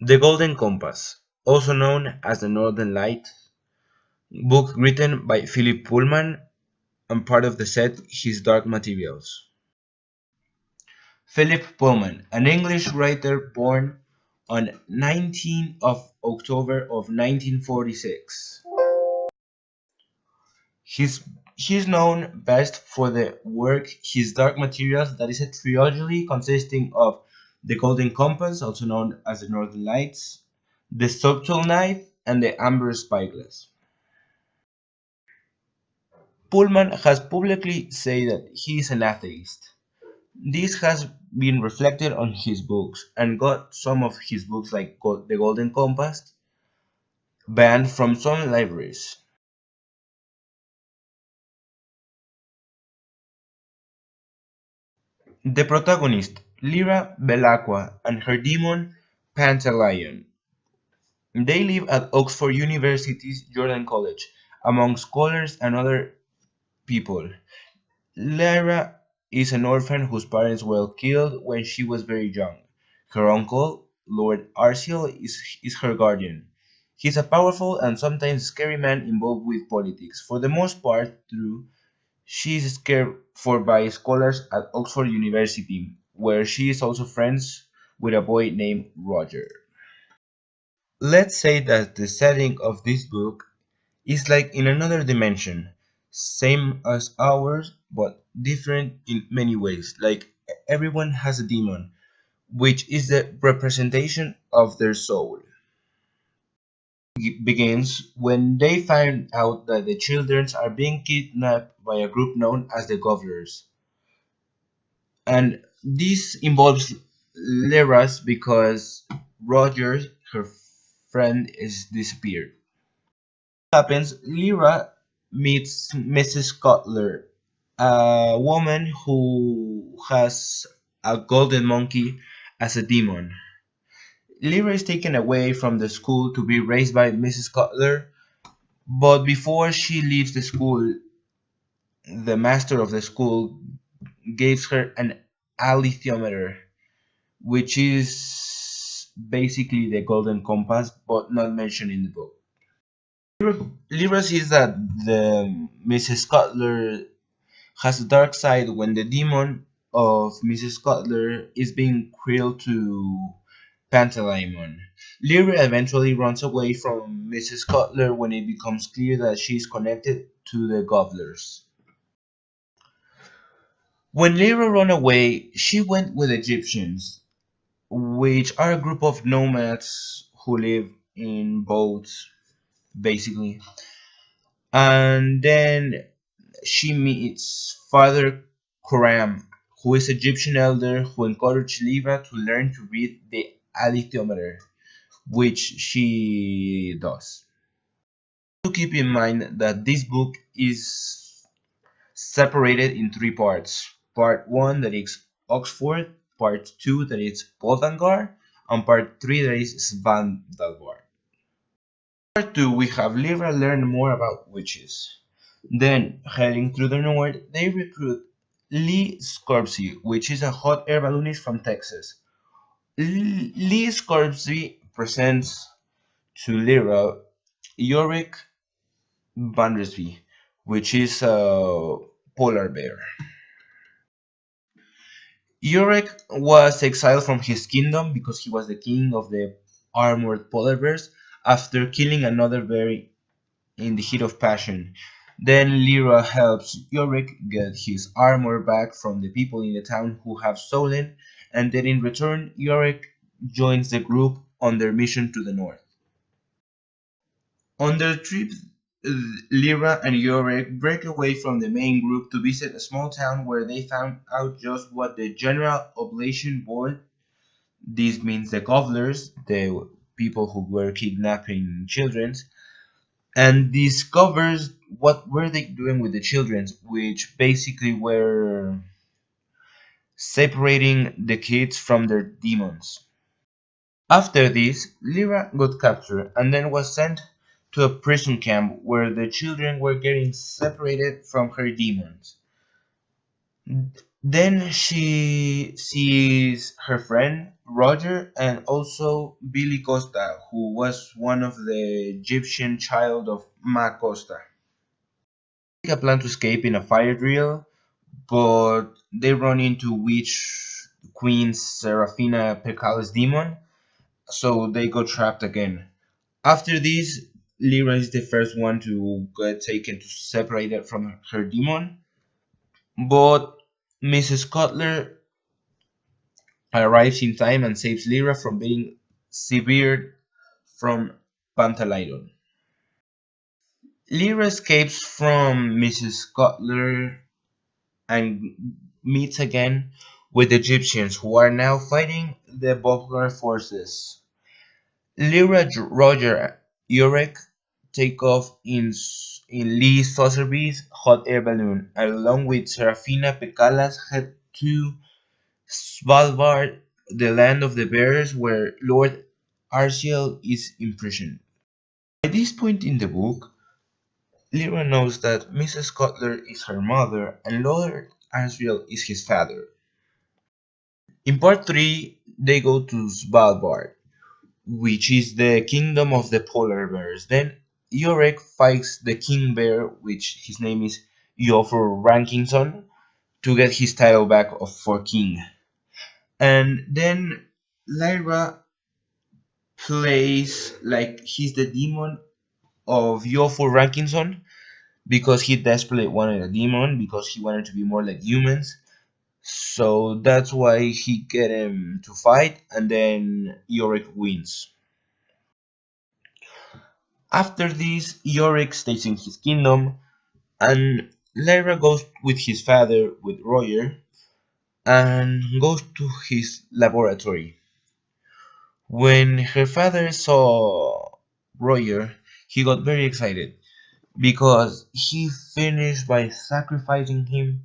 The Golden Compass, also known as The Northern Light, book written by Philip Pullman and part of the set His Dark Materials. Philip Pullman, an English writer born on 19th of October of 1946. He's, he's known best for the work His Dark Materials, that is a trilogy consisting of The Golden Compass, also known as The Northern Lights, The Subtle Knife, and The Amber Spyglass. Pullman has publicly said that he is an atheist. This has been reflected on his books, and got some of his books, like The Golden Compass, banned from some libraries. The protagonist, Lyra Belacqua, and her demon, Pantaleon. They live at Oxford University's Jordan College, among scholars and other people. Lyra is an orphan whose parents were killed when she was very young. Her uncle, Lord Arciel, is her guardian. He's a powerful and sometimes scary man involved with politics. For the most part, through she is cared for by scholars at Oxford University, where she is also friends with a boy named Roger. Let's say that the setting of this book is like in another dimension, same as ours, but different in many ways. Like everyone has a demon, which is the representation of their soul. It begins when they find out that the children are being kidnapped by a group known as the Governors. And this involves Lyra's because Roger, her friend, is disappeared. Happens, Lyra meets Mrs. Cutler, a woman who has a golden monkey as a demon. Lyra is taken away from the school to be raised by Mrs. Cutler, but before she leaves the school, the master of the school gives her an alethiometer, which is basically the golden compass, but not mentioned in the book. Lyra sees that the Mrs. Cutler has a dark side when the demon of Mrs. Cutler is being cruel to Pantaleimon. Lyra eventually runs away from Mrs. Cutler when it becomes clear that she is connected to the Gobblers. When Lyra ran away, she went with Egyptians, which are a group of nomads who live in boats, basically. And then she meets Father Coram, who is Egyptian elder who encouraged Lyra to learn to read the alethiometer, which she does. To keep in mind that this book is separated in three parts. Part 1 that is Oxford, Part 2 that is Boltangar, and Part 3 that is Svandavar. Part 2 we have Lyra learn more about witches. Then, heading through the north, they recruit Lee Scorbsby, which is a hot air balloonist from Texas. Lee Scorbsby presents to Lyra Yorick Bandersby, which is a polar bear. Yorick was exiled from his kingdom because he was the king of the armored polar bears after killing another bear in the heat of passion. Then Lyra helps Yorick get his armor back from the people in the town who have stolen, and then in return Yorick joins the group on their mission to the north. On their trip, Lyra and Yorick break away from the main group to visit a small town where they found out just what the General Oblation Board, this means the Gobblers, the people who were kidnapping children, and discovers what were they doing with the children, which basically were separating the kids from their demons. After this, Lyra got captured and then was sent to a prison camp where the children were getting separated from her demons. Then she sees her friend Roger and also Billy Costa, who was one of the Egyptian child of Ma Costa. They make a plan to escape in a fire drill, but they run into Witch Queen Serafina Pecala's demon, so they got trapped again. After this, Lyra is the first one to get taken to separate it from her demon, but Mrs. Cutler arrives in time and saves Lyra from being severed from Pantalaidon. Lyra escapes from Mrs. Cutler and meets again with the Egyptians who are now fighting the Bulgar forces. Lyra, Roger, Yorick take off in Lee Sotheby's hot air balloon, and along with Serafina Pecalas head to Svalbard, the land of the bears, where Lord Arciel is imprisoned. By this point in the book, Lyra knows that Mrs. Cutler is her mother and Lord Arciel is his father. In part 3, they go to Svalbard, which is the kingdom of the polar bears. Then Yorick fights the king bear, which his name is Joffre Rankingson, to get his title back for king. And then Lyra plays like he's the demon of Joffre Rankingson because he desperately wanted a demon because he wanted to be more like humans. So that's why he get him to fight, and then Yorick wins. After this, Yorick stays in his kingdom, and Lyra goes with his father, with Roger, and goes to his laboratory. When her father saw Roger, he got very excited because he finished by sacrificing him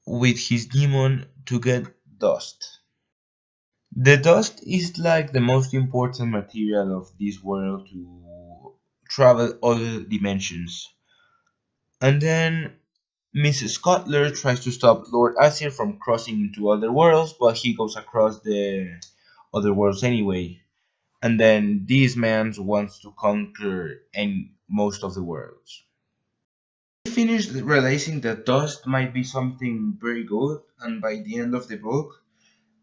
with his demon to get dust. The dust is like the most important material of this world to travel other dimensions. And then Mrs. Cutler tries to stop Lord Asir from crossing into other worlds, but he goes across the other worlds anyway. And then this man wants to conquer most of the worlds. He finished realizing that dust might be something very good, and by the end of the book,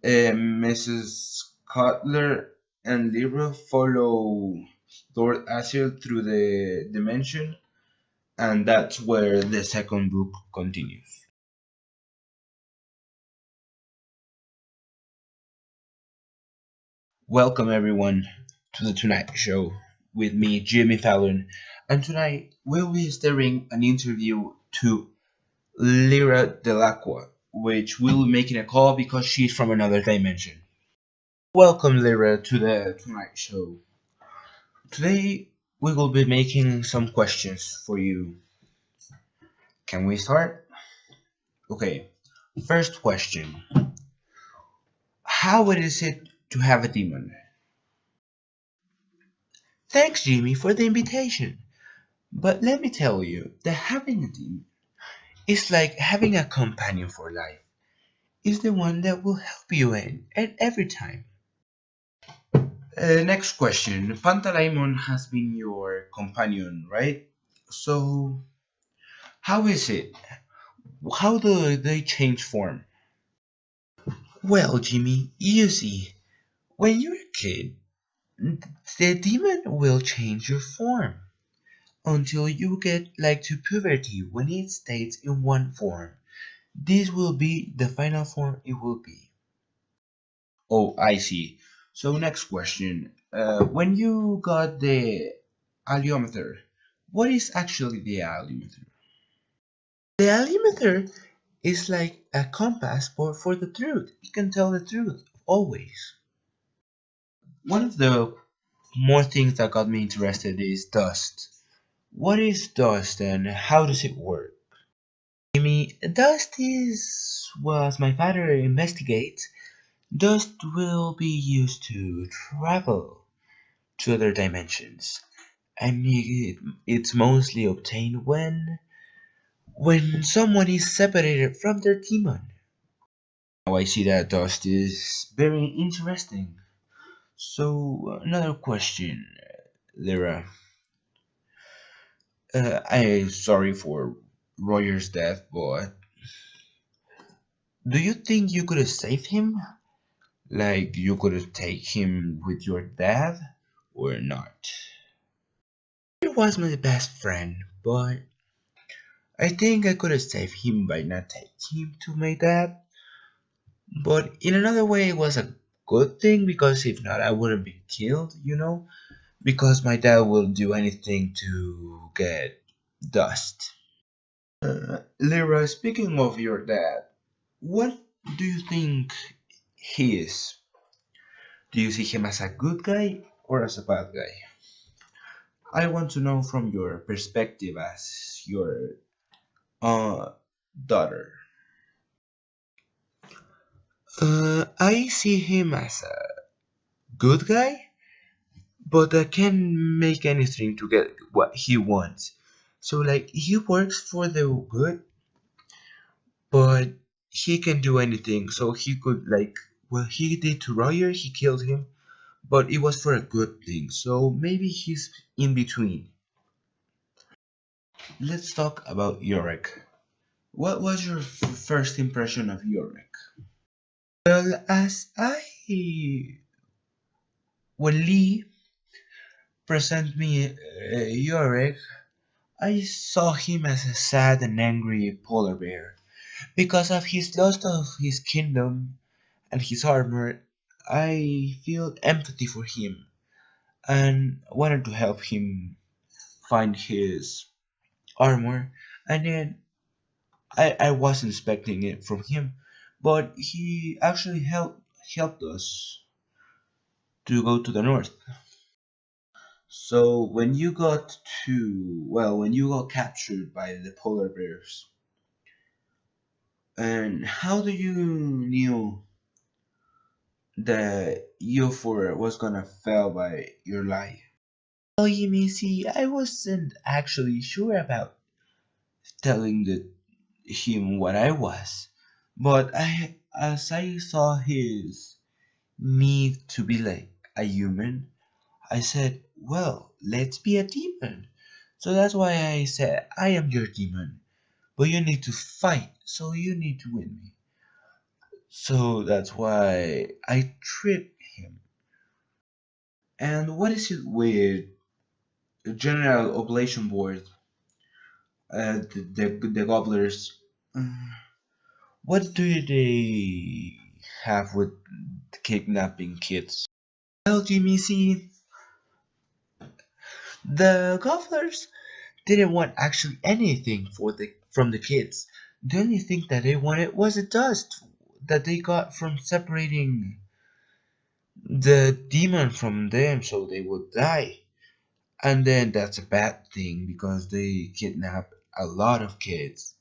Mrs. Cutler and Lyra follow Lord Asir through the dimension, and that's where the second book continues. Welcome everyone to the Tonight Show with me, Jimmy Fallon, and tonight we'll be starting an interview to Lyra Delacqua, which we'll be making a call because she's from another dimension. Welcome Lyra to the Tonight Show. Today we will be making some questions for you. Can we start? Okay, first question. How is it to have a demon? Thanks, Jimmy, for the invitation. But let me tell you that having a demon is like having a companion for life. It's the one that will help you in and every time. Next question. Pantalaimon has been your companion, right? So, how is it? How do they change form? Well, Jimmy, you see, when you're a kid, the demon will change your form until you get like to puberty when it stays in one form. This will be the final form it will be. Oh, I see. So next question. When you got the aliometer, what is actually the aliometer? The aliometer is like a compass for the truth. It can tell the truth always. One of the more things that got me interested is dust. What is dust and how does it work? Jimmy, dust is, well, as my father investigates, dust will be used to travel to other dimensions. And it's mostly obtained when when someone is separated from their demon. Now I see that Dust is very interesting. So, another question, Lyra. I'm sorry for Roger's death, but do you think you could have saved him? Like, you could have taken him with your dad, or not? He was my best friend, but I think I could have saved him by not taking him to my dad. But in another way, it was a good thing because if not, I would have been killed, because my dad will do anything to get Dust. Lyra, speaking of your dad, what do you think he is? Do you see him as a good guy or as a bad guy? I want to know from your perspective as your uh, daughter. I see him as a good guy, but I can make anything to get what he wants. So, like, he works for the good, but he can do anything. So he could, like, what he did to Roger, he killed him, but it was for a good thing. So maybe he's in between. Let's talk about Yorick. What was your first impression of Yorick? Well, when Lee presented me Yorick, I saw him as a sad and angry polar bear. Because of his loss of his kingdom and his armor, I feel empathy for him and wanted to help him find his armor. And then I wasn't expecting it from him, but he actually helped us to go to the north. So when you got captured by the polar bears, and how do you knew that Euphor was gonna fail by your life? Well, you see, I wasn't actually sure about telling him what I was, but as I saw his need to be like a human, I said, well, let's be a demon. So that's why I said, I am your demon, but you need to fight, so you need to win me. So that's why I tricked him. And what is it with the General Oblation Board, the Gobblers? Uh, What do they have with kidnapping kids? Well, Jimmy, see, the Gobblers didn't want actually anything from the kids. The only thing that they wanted was the dust that they got from separating the demon from them so they would die. And then that's a bad thing because they kidnap a lot of kids,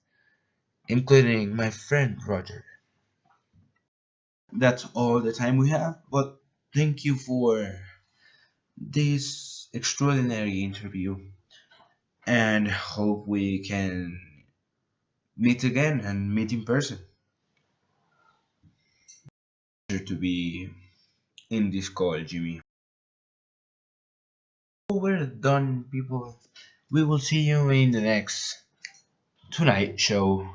including my friend Roger. That's all the time we have, but thank you for this extraordinary interview and hope we can meet again and meet in person. Pleasure to be in this call, Jimmy. We're done, people. We will see you in the next Tonight show.